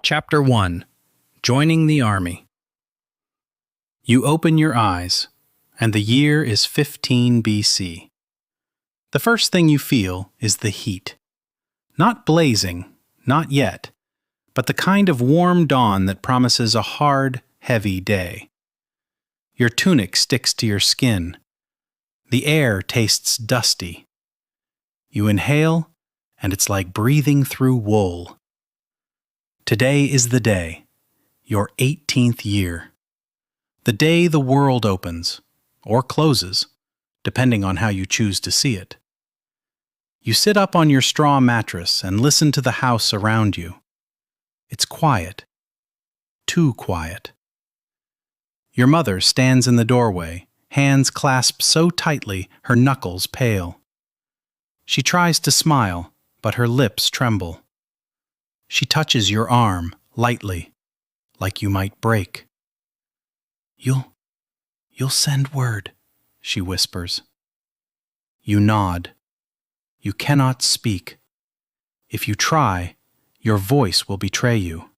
Chapter 1. Joining the Army. You open your eyes, and the year is 15 BC. The first thing you feel is the heat. Not blazing, not yet, but the kind of warm dawn that promises a hard, heavy day. Your tunic sticks to your skin. The air tastes dusty. You inhale, and it's like breathing through wool. Today is the day, your 18th year. The day the world opens, or closes, depending on how you choose to see it. You sit up on your straw mattress and listen to the house around you. It's quiet. Too quiet. Your mother stands in the doorway, hands clasped so tightly her knuckles pale. She tries to smile, but her lips tremble. She touches your arm lightly, like you might break. You'll send word, she whispers. You nod. You cannot speak. If you try, your voice will betray you.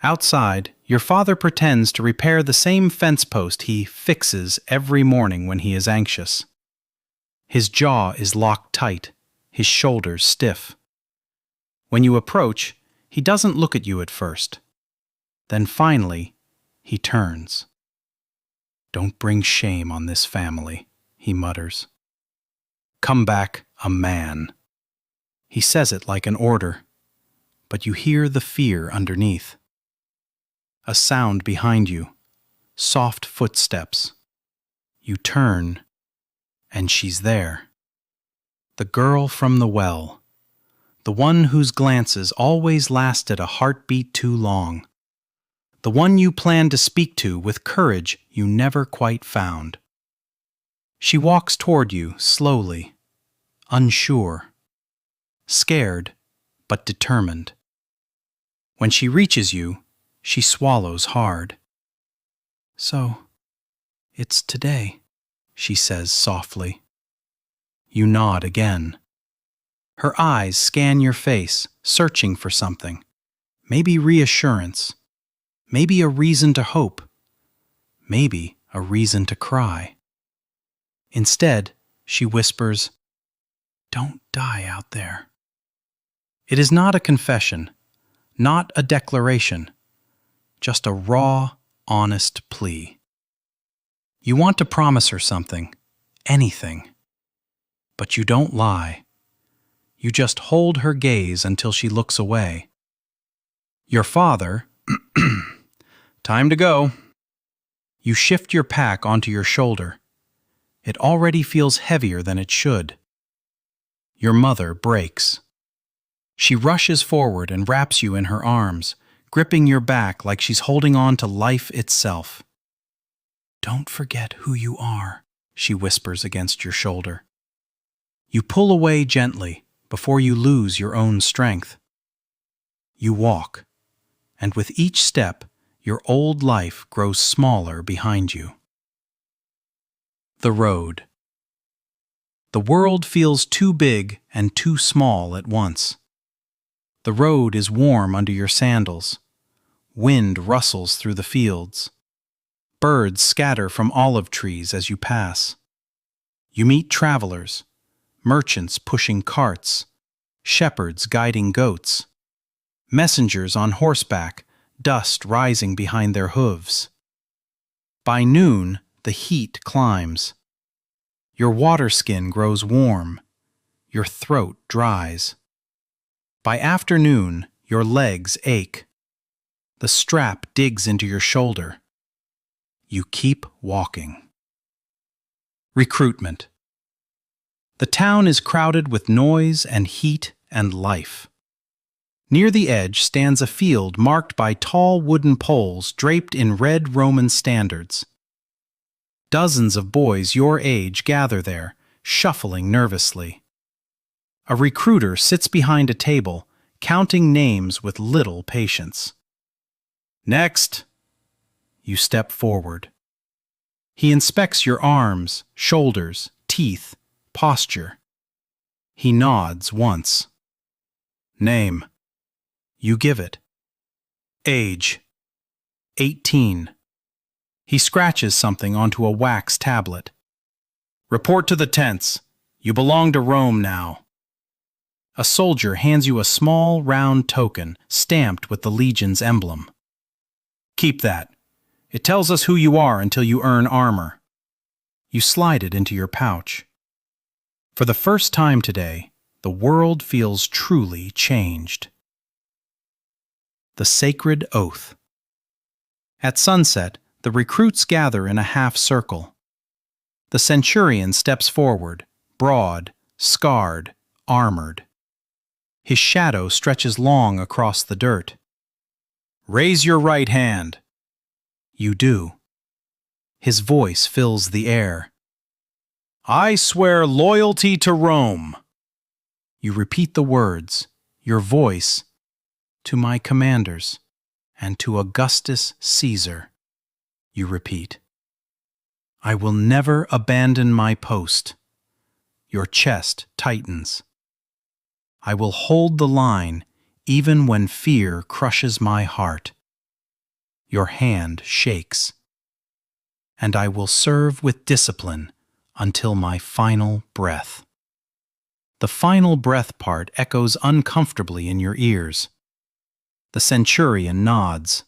Outside, your father pretends to repair the same fence post he fixes every morning when he is anxious. His jaw is locked tight, his shoulders stiff. When you approach, he doesn't look at you at first. Then finally, he turns. Don't bring shame on this family, he mutters. Come back a man. He says it like an order, but you hear the fear underneath. A sound behind you, soft footsteps. You turn, and she's there. The girl from the well. The one whose glances always lasted a heartbeat too long. The one you planned to speak to with courage you never quite found. She walks toward you slowly, unsure, scared but determined. When she reaches you, she swallows hard. So, it's today, she says softly. You nod again. Her eyes scan your face, searching for something. Maybe reassurance. Maybe a reason to hope. Maybe a reason to cry. Instead, she whispers, "Don't die out there." It is not a confession, not a declaration, just a raw, honest plea. You want to promise her something, anything, but you don't lie. You just hold her gaze until she looks away. Your father, time to go. You shift your pack onto your shoulder. It already feels heavier than it should. Your mother breaks. She rushes forward and wraps you in her arms, gripping your back like she's holding on to life itself. Don't forget who you are, she whispers against your shoulder. You pull away gently, before you lose your own strength. You walk, and with each step, your old life grows smaller behind you. The road. The world feels too big and too small at once. The road is warm under your sandals. Wind rustles through the fields. Birds scatter from olive trees as you pass. You meet travelers. Merchants pushing carts, shepherds guiding goats, messengers on horseback, dust rising behind their hooves. By noon, the heat climbs. Your water skin grows warm. Your throat dries. By afternoon, your legs ache. The strap digs into your shoulder. You keep walking. Recruitment. The town is crowded with noise and heat and life. Near the edge stands a field marked by tall wooden poles draped in red Roman standards. Dozens of boys your age gather there, shuffling nervously. A recruiter sits behind a table, counting names with little patience. Next! You step forward. He inspects your arms, shoulders, teeth, posture. He nods once. Name. You give it. Age: 18. He scratches something onto a wax tablet. Report to the tents. You belong to Rome now. A soldier hands you a small, round token stamped with the Legion's emblem. Keep that. It tells us who you are until you earn armor. You slide it into your pouch. For the first time today, the world feels truly changed. The Sacred Oath. At sunset, the recruits gather in a half circle. The centurion steps forward, broad, scarred, armored. His shadow stretches long across the dirt. Raise your right hand. You do. His voice fills the air. I swear loyalty to Rome. You repeat the words, your voice, to my commanders, and to Augustus Caesar. You repeat. I will never abandon my post. Your chest tightens. I will hold the line even when fear crushes my heart. Your hand shakes. And I will serve with discipline until my final breath. The final breath part echoes uncomfortably in your ears. The centurion nods.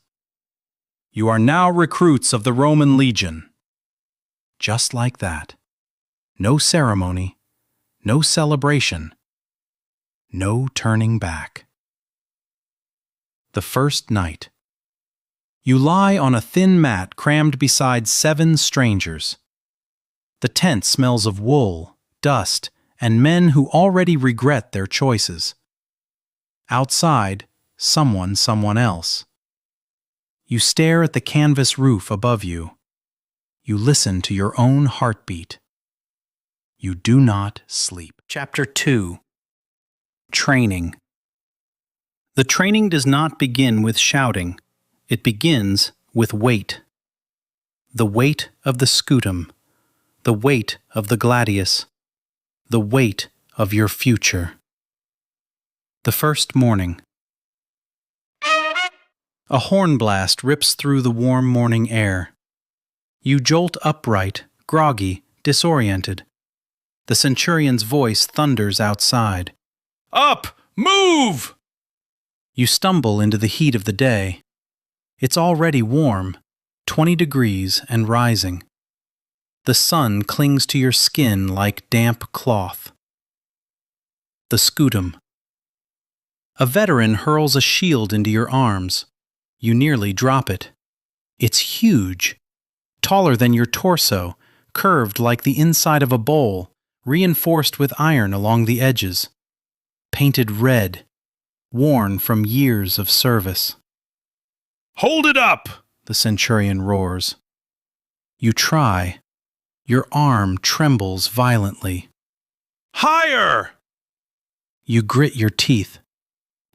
You are now recruits of the Roman Legion. Just like that. No ceremony, no celebration, no turning back. The first night. You lie on a thin mat crammed beside 7 strangers. The tent smells of wool, dust, and men who already regret their choices. Outside, someone else. You stare at the canvas roof above you. You listen to your own heartbeat. You do not sleep. Chapter 2. Training. The training does not begin with shouting. It begins with weight. The weight of the scutum. The weight of the gladius. The weight of your future. The first morning. A horn blast rips through the warm morning air. You jolt upright, groggy, disoriented. The centurion's voice thunders outside. Up! Move! You stumble into the heat of the day. It's already warm, 20 degrees and rising. The sun clings to your skin like damp cloth. The scutum. A veteran hurls a shield into your arms. You nearly drop it. It's huge. Taller than your torso, curved like the inside of a bowl, reinforced with iron along the edges. Painted red, worn from years of service. Hold it up! The centurion roars. You try. Your arm trembles violently. Higher! You grit your teeth.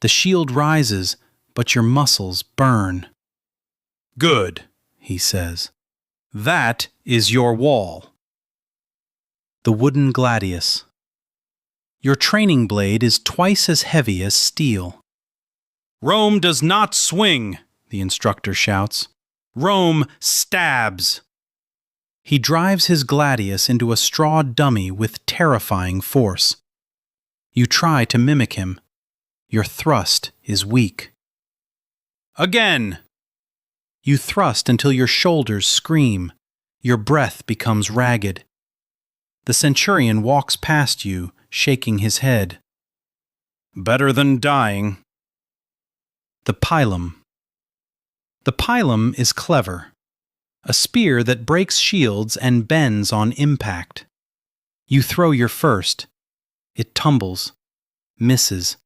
The shield rises, but your muscles burn. Good, he says. That is your wall. The wooden gladius. Your training blade is twice as heavy as steel. Rome does not swing, the instructor shouts. Rome stabs. He drives his gladius into a straw dummy with terrifying force. You try to mimic him. Your thrust is weak. Again! You thrust until your shoulders scream. Your breath becomes ragged. The centurion walks past you, shaking his head. Better than dying. The pilum. The pilum is clever. A spear that breaks shields and bends on impact. You throw your first. It tumbles, misses.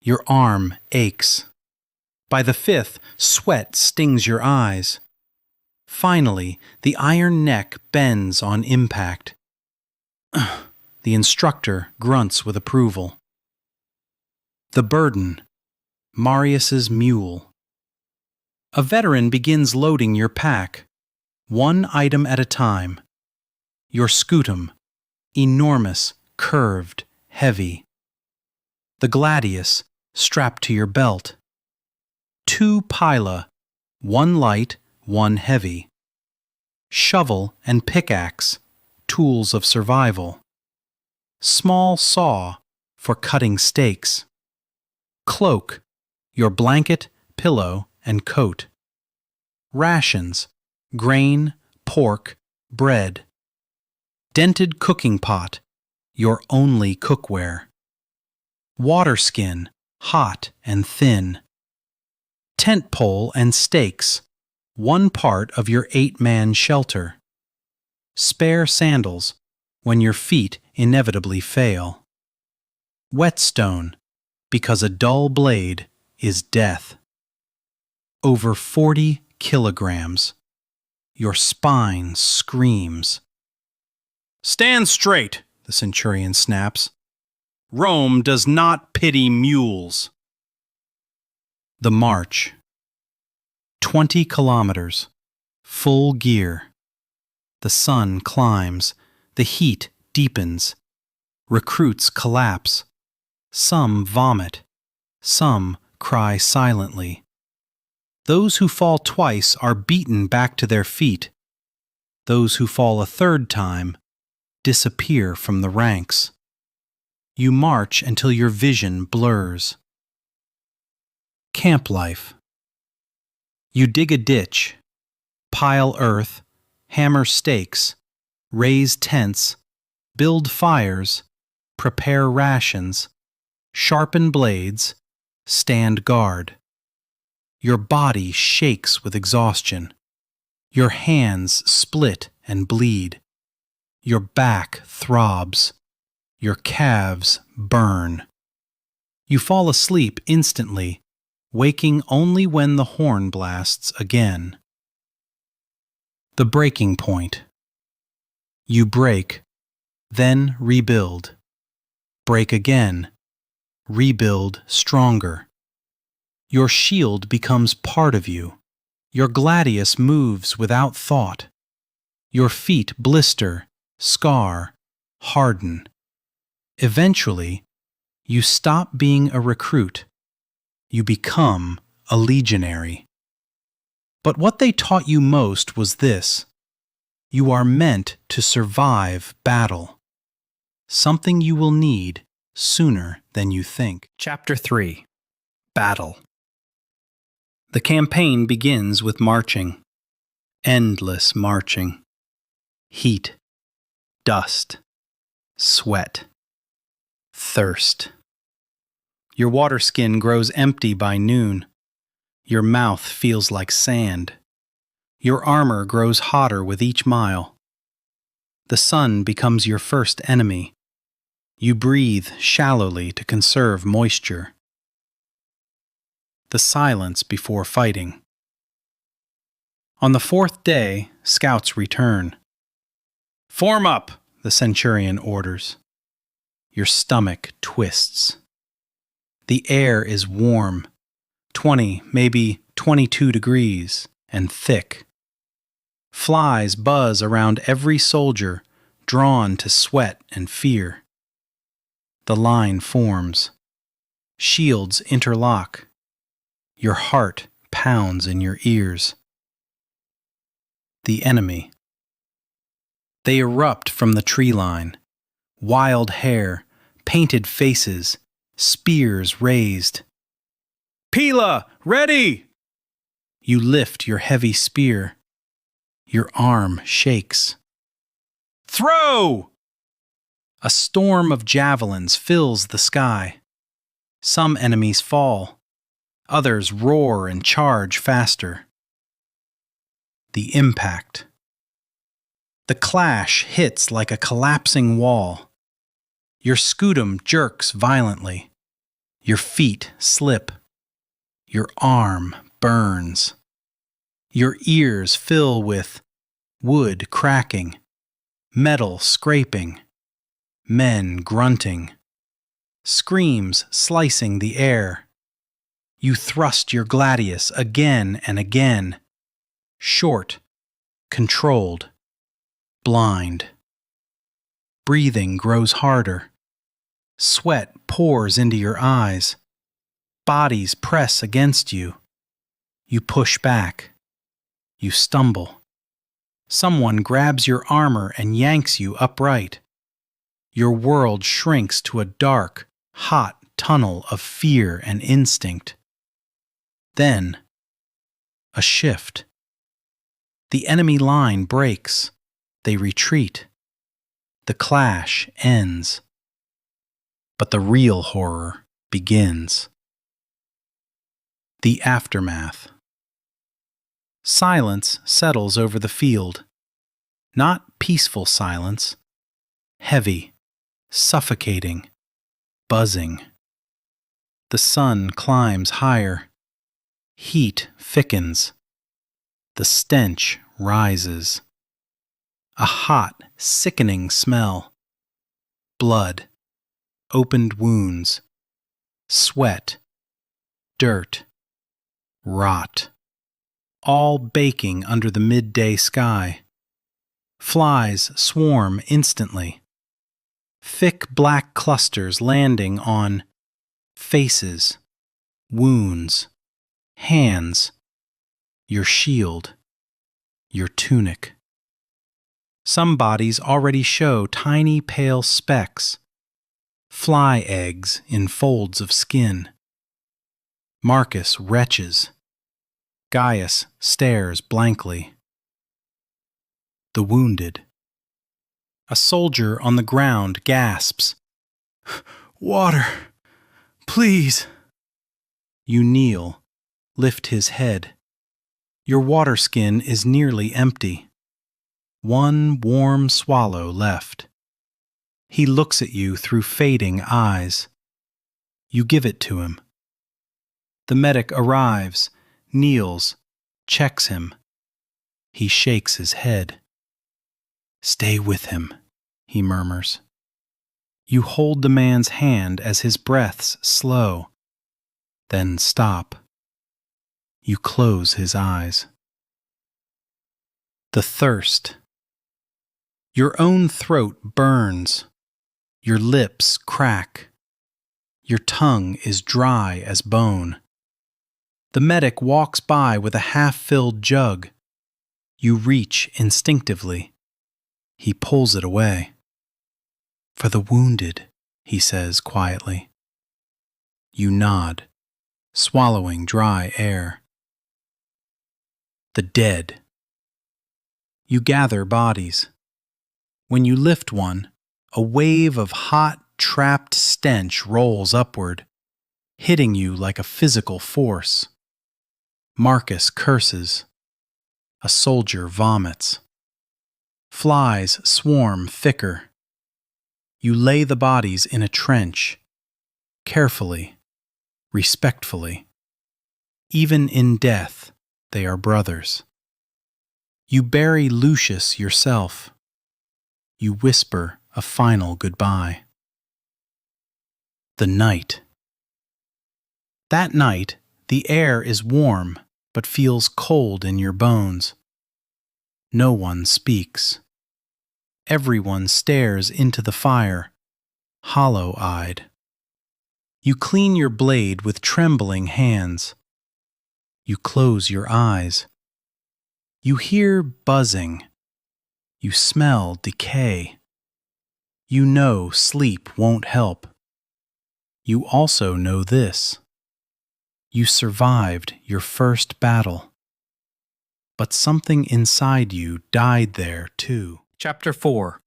Your arm aches. By the 5th, sweat stings your eyes. Finally, the iron neck bends on impact. The instructor grunts with approval. The burden. Marius's mule. A veteran begins loading your pack, one item at a time. Your scutum, enormous, curved, heavy. The gladius, strapped to your belt. 2 pila, 1 light, 1 heavy. Shovel and pickaxe, tools of survival. Small saw for cutting steaks. Cloak, your blanket, pillow, and coat. Rations, grain, pork, bread. Dented cooking pot, your only cookware. Water skin, hot and thin. Tent pole and stakes, 1 part of your 8-man shelter. Spare sandals, when your feet inevitably fail. Whetstone, because a dull blade is death. Over 40 kilograms. Your spine screams. "Stand straight," the centurion snaps. "Rome does not pity mules." The march. 20 kilometers. Full gear. The sun climbs. The heat deepens. Recruits collapse. Some vomit. Some cry silently. Those who fall twice are beaten back to their feet. Those who fall a 3rd time disappear from the ranks. You march until your vision blurs. Camp life. You dig a ditch, pile earth, hammer stakes, raise tents, build fires, prepare rations, sharpen blades, stand guard. Your body shakes with exhaustion. Your hands split and bleed. Your back throbs. Your calves burn. You fall asleep instantly, waking only when the horn blasts again. The breaking point. You break, then rebuild. Break again. Rebuild stronger. Your shield becomes part of you. Your gladius moves without thought. Your feet blister, scar, harden. Eventually, you stop being a recruit. You become a legionary. But what they taught you most was this: you are meant to survive battle. Something you will need sooner than you think. Chapter 3. Battle. The campaign begins with marching. Endless marching. Heat. Dust. Sweat. Thirst. Your water skin grows empty by noon. Your mouth feels like sand. Your armor grows hotter with each mile. The sun becomes your first enemy. You breathe shallowly to conserve moisture. The silence before fighting. On the 4th day, scouts return. "Form up," the centurion orders. Your stomach twists. The air is warm, 20, maybe 22 degrees, and thick. Flies buzz around every soldier, drawn to sweat and fear. The line forms. Shields interlock. Your heart pounds in your ears. The enemy. They erupt from the tree line. Wild hair, painted faces, spears raised. "Pila, ready!" You lift your heavy spear. Your arm shakes. "Throw!" A storm of javelins fills the sky. Some enemies fall. Others roar and charge faster. The impact. The clash hits like a collapsing wall. Your scutum jerks violently. Your feet slip. Your arm burns. Your ears fill with wood cracking, metal scraping, men grunting, screams slicing the air. You thrust your gladius again and again, short, controlled, blind. Breathing grows harder. Sweat pours into your eyes. Bodies press against you. You push back. You stumble. Someone grabs your armor and yanks you upright. Your world shrinks to a dark, hot tunnel of fear and instinct. Then, a shift. The enemy line breaks. They retreat. The clash ends. But the real horror begins. The aftermath. Silence settles over the field. Not peaceful silence. Heavy, suffocating, buzzing. The sun climbs higher. Heat thickens. The stench rises. A hot, sickening smell. Blood. Opened wounds. Sweat. Dirt. Rot. All baking under the midday sky. Flies swarm instantly. Thick black clusters landing on faces, wounds, hands, your shield, your tunic. Some bodies already show tiny pale specks, fly eggs in folds of skin. Marcus retches. Gaius stares blankly. The wounded. A soldier on the ground gasps, "Water, please." You kneel, lift his head. Your water skin is nearly empty. One warm swallow left. He looks at you through fading eyes. You give it to him. The medic arrives, kneels, checks him. He shakes his head. "Stay with him," he murmurs. You hold the man's hand as his breaths slow, then stop. You close his eyes. The thirst. Your own throat burns. Your lips crack. Your tongue is dry as bone. The medic walks by with a half-filled jug. You reach instinctively. He pulls it away. "For the wounded," he says quietly. You nod, swallowing dry air. The dead. You gather bodies. When you lift one, a wave of hot, trapped stench rolls upward, hitting you like a physical force. Marcus curses. A soldier vomits. Flies swarm thicker. You lay the bodies in a trench, carefully, respectfully. Even in death, they are brothers. You bury Lucius yourself. You whisper a final goodbye. The night. That night, the air is warm, but feels cold in your bones. No one speaks. Everyone stares into the fire, hollow-eyed. You clean your blade with trembling hands. You close your eyes. You hear buzzing. You smell decay. You know sleep won't help. You also know this. You survived your first battle. But something inside you died there too. Chapter 4.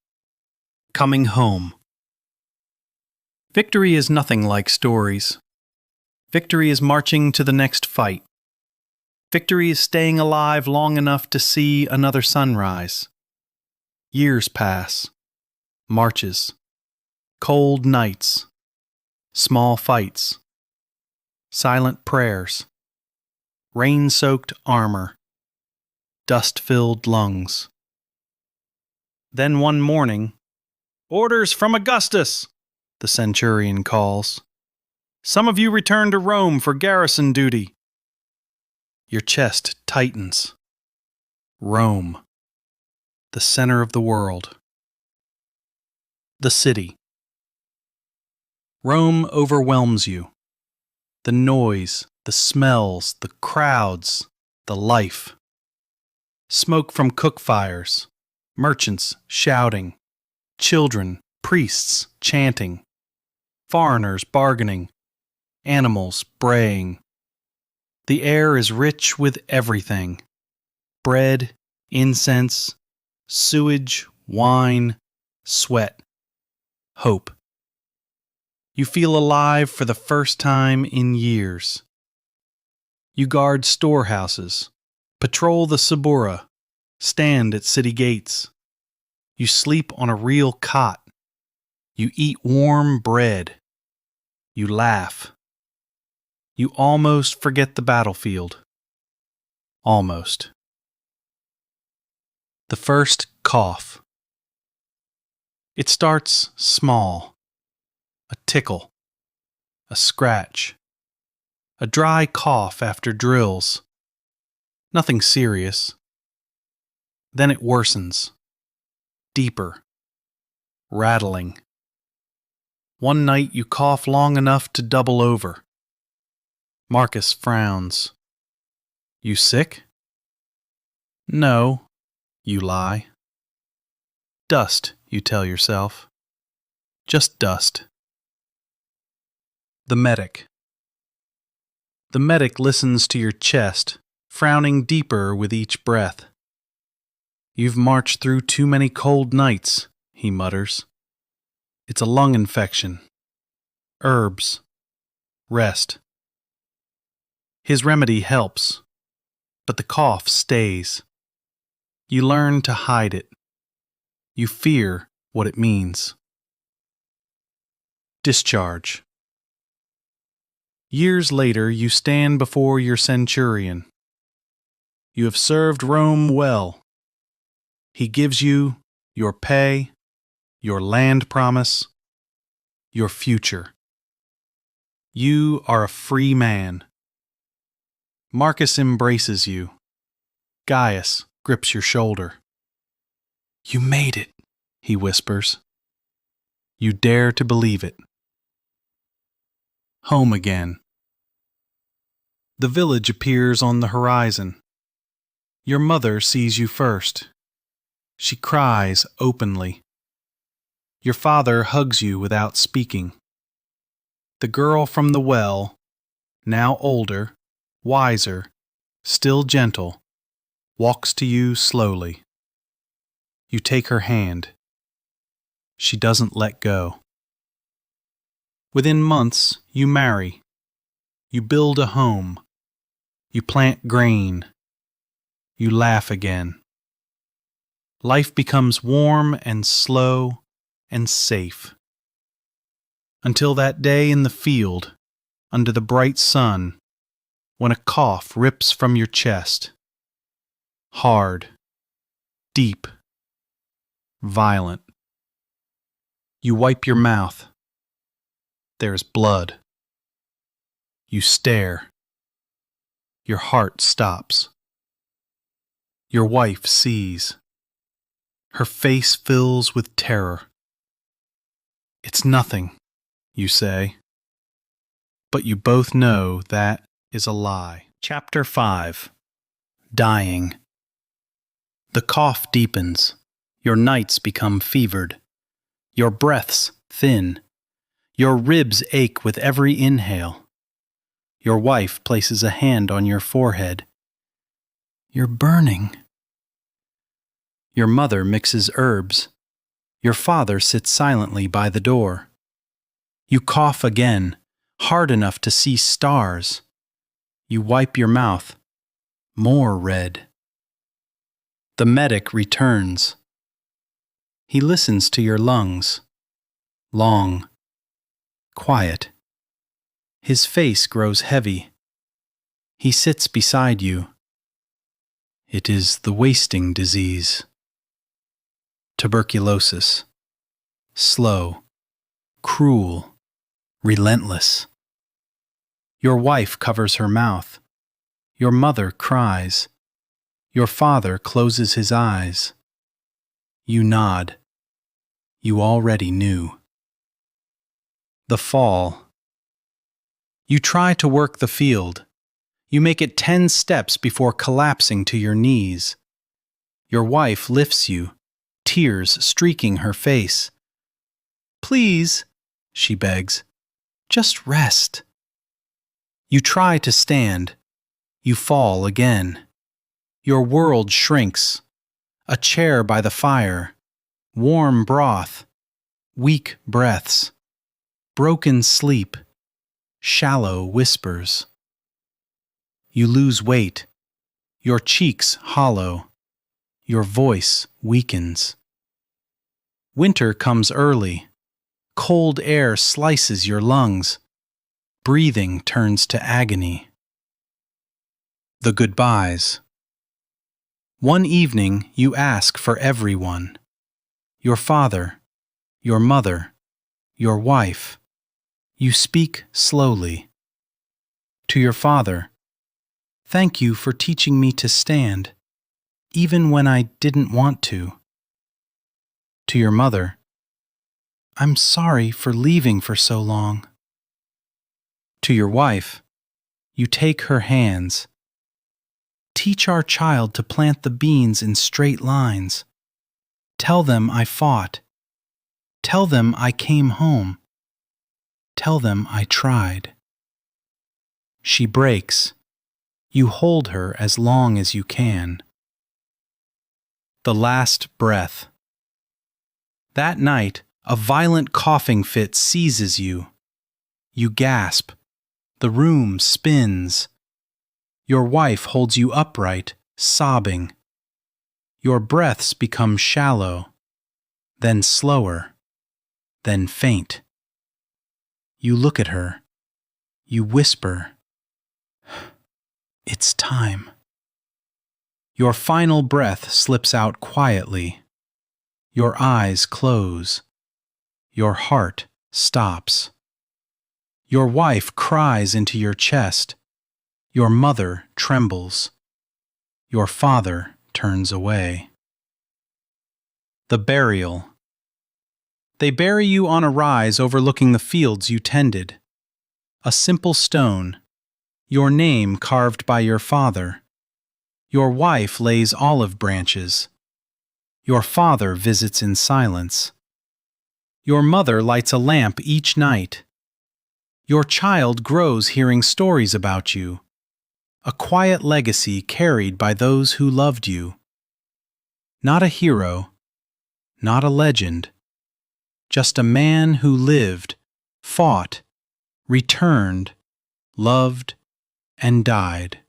Coming Home. Victory is nothing like stories. Victory is marching to the next fight. Victory is staying alive long enough to see another sunrise. Years pass. Marches. Cold nights. Small fights. Silent prayers. Rain-soaked armor. Dust-filled lungs. Then one morning, "Orders from Augustus," the centurion calls. "Some of you return to Rome for garrison duty." Your chest tightens. Rome, the center of the world. The city. Rome overwhelms you. The noise, the smells, the crowds, the life. Smoke from cook fires, merchants shouting, children, priests chanting, foreigners bargaining, animals braying. The air is rich with everything: bread, incense, sewage, wine, sweat, hope. You feel alive for the first time in years. You guard storehouses, patrol the Sabura, stand at city gates. You sleep on a real cot. You eat warm bread. You laugh. You almost forget the battlefield. Almost. The first cough. It starts small. A tickle. A scratch. A dry cough after drills. Nothing serious. Then it worsens. Deeper. Rattling. One night you cough long enough to double over. Marcus frowns. You sick? No, you lie. Dust, you tell yourself. Just dust. The medic. The medic listens to your chest, frowning deeper with each breath. You've marched through too many cold nights, he mutters. It's a lung infection. Herbs. Rest. His remedy helps, but the cough stays. You learn to hide it. You fear what it means. Discharge. Years later, you stand before your centurion. You have served Rome well. He gives you your pay, your land promise, your future. You are a free man. Marcus embraces you. Gaius grips your shoulder. You made it, he whispers. You dare to believe it. Home again. The village appears on the horizon. Your mother sees you first. She cries openly. Your father hugs you without speaking. The girl from the well, now older, wiser, still gentle, walks to you slowly. You take her hand. She doesn't let go. Within months, you marry. You build a home. You plant grain. You laugh again. Life becomes warm and slow and safe. Until that day in the field, under the bright sun, when a cough rips from your chest. Hard, deep, violent. You wipe your mouth. There's blood. You stare. Your heart stops. Your wife sees. Her face fills with terror. It's nothing, you say. But you both know that is a lie. Chapter 5. Dying. The cough deepens. Your nights become fevered. Your breaths thin. Your ribs ache with every inhale. Your wife places a hand on your forehead. You're burning. Your mother mixes herbs. Your father sits silently by the door. You cough again, hard enough to see stars. You wipe your mouth. More red. The medic returns. He listens to your lungs. Long. Quiet. His face grows heavy. He sits beside you. It is the wasting disease. Tuberculosis. Slow. Cruel. Relentless. Your wife covers her mouth. Your mother cries. Your father closes his eyes. You nod. You already knew. The fall. You try to work the field. You make it 10 steps before collapsing to your knees. Your wife lifts you, tears streaking her face. "Please," she begs, "just rest." You try to stand. You fall again. Your world shrinks. A chair by the fire, warm broth, weak breaths, broken sleep, shallow whispers. You lose weight. Your cheeks hollow. Your voice weakens. Winter comes early. Cold air slices your lungs. Breathing turns to agony. The goodbyes. One evening you ask for everyone. Your father, your mother, your wife. You speak slowly. To your father, "Thank you for teaching me to stand, even when I didn't want to." To your mother, "I'm sorry for leaving for so long." To your wife, you take her hands. "Teach our child to plant the beans in straight lines. Tell them I fought. Tell them I came home. Tell them I tried." She breaks. You hold her as long as you can. The last breath. That night, a violent coughing fit seizes you. You gasp. The room spins. Your wife holds you upright, sobbing. Your breaths become shallow, then slower, then faint. You look at her. You whisper, "It's time." Your final breath slips out quietly. Your eyes close. Your heart stops. Your wife cries into your chest. Your mother trembles. Your father turns away. The burial. They bury you on a rise overlooking the fields you tended. A simple stone, your name carved by your father. Your wife lays olive branches. Your father visits in silence. Your mother lights a lamp each night. Your child grows hearing stories about you. A quiet legacy carried by those who loved you. Not a hero, not a legend, just a man who lived, fought, returned, loved, and died.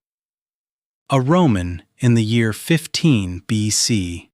A Roman in the year 15 BC.